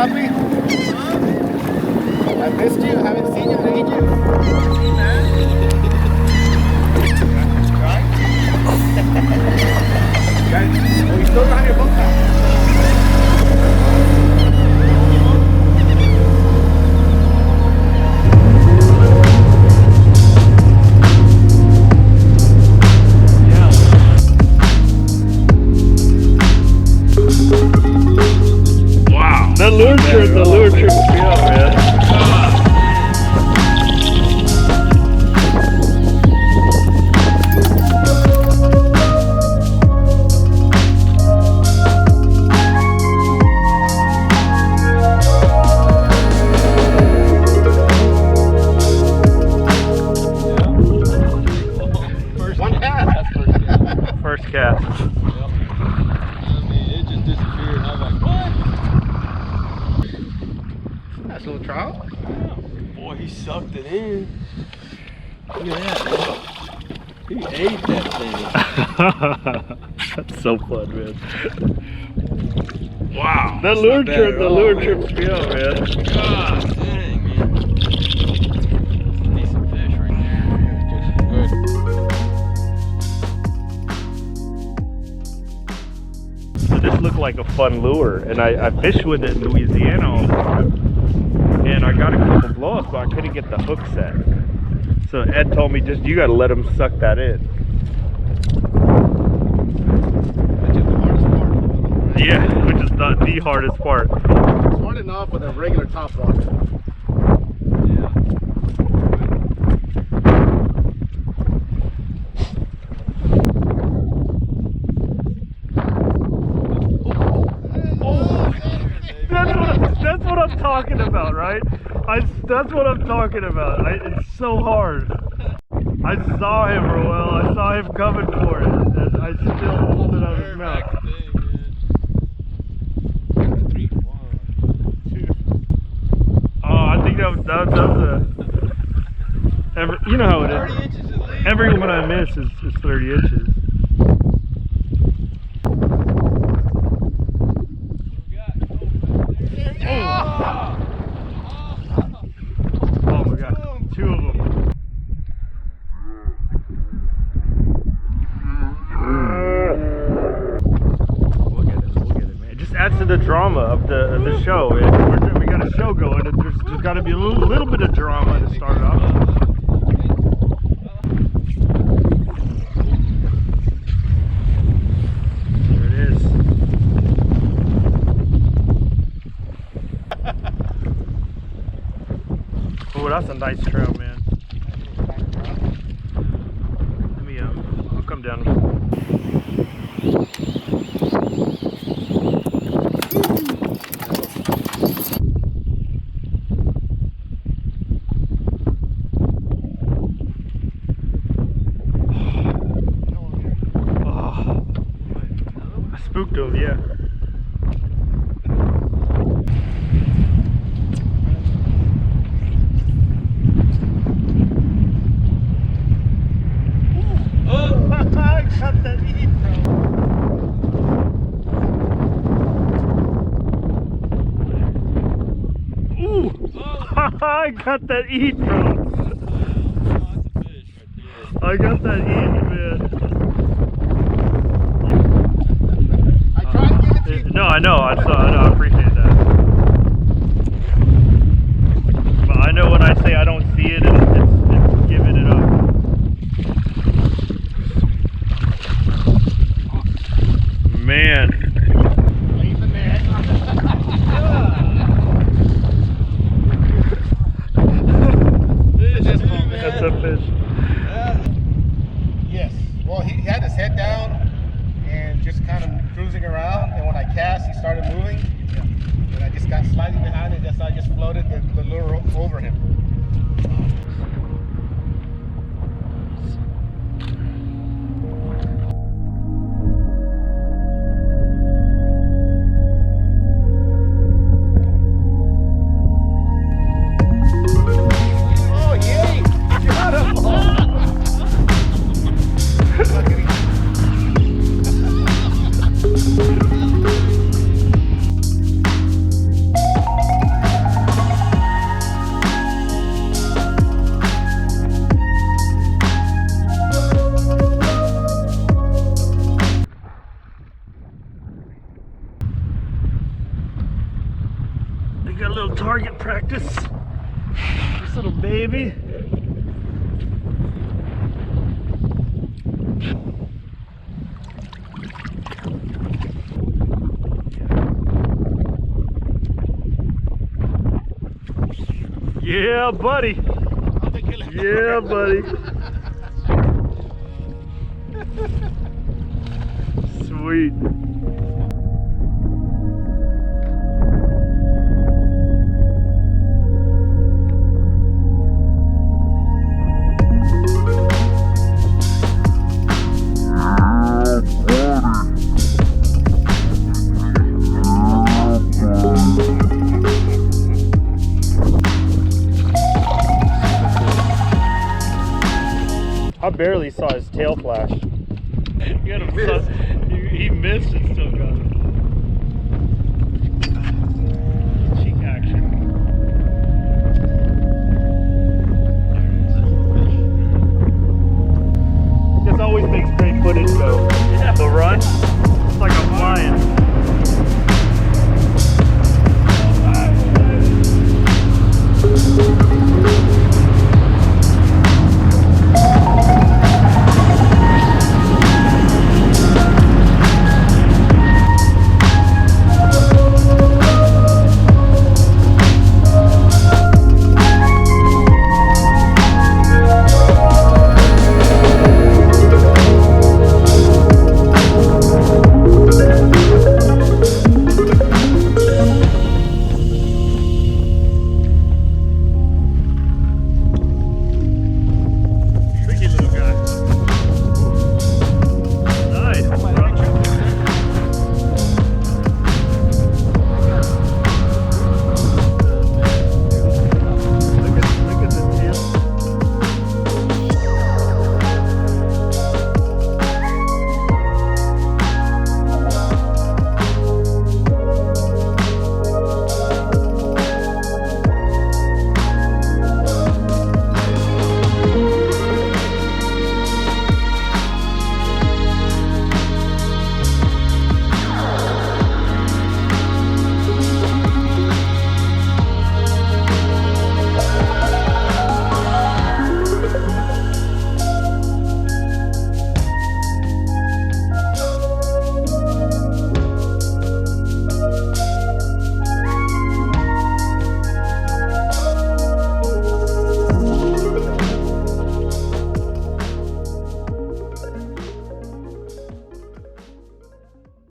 puppy? I missed you. I haven't seen you in ages. Right? Guys, oh, you still don't have your book now. The lure trips me up, man. One cast. First cast. I mean, it just disappeared. I was like, what? Nice little trout. Boy, he sucked it in. Look at that, man. He ate that thing. That's so fun, man. Wow. The lure trips me up, man. God dang, man. Decent fish right there. Good. So this looked like a fun lure, and I fished with it in Louisiana all the time. And I got a couple blow-ups, but I couldn't get the hook set. So Ed told me, just you gotta let him suck that in. Which is the hardest part. Yeah, which is the hardest part. It's hard enough with a regular top water. That's what I'm talking about, right? That's what I'm talking about. It's so hard. I saw him, Roel. I saw him coming for it, and I still pulled it out of his mouth. Oh, I think that was you know how it is. Every one I miss is 30 inches. Oh my God, 2 of them. We'll get it, man. It just adds to the drama of the show. We got a show going, and there's got to be a little bit of drama to start off. There it is. Oh, that's a nice trail, man. Let me, I'll come down. Oh, I spooked him, yeah. I got that eat, bro. I got that eat, man. I tried to give it to you. No, I know. I appreciate that. But I know when I say I don't see it, it's giving it up. Man. Leave the net. That's a fish. Yes. Well, he had his head down and just kind of cruising around. And when I cast, he started moving. And I just got slightly behind it. I just floated the lure over him. Yeah, buddy. Yeah, buddy. Sweet. I barely saw his tail flash. He missed and still got him.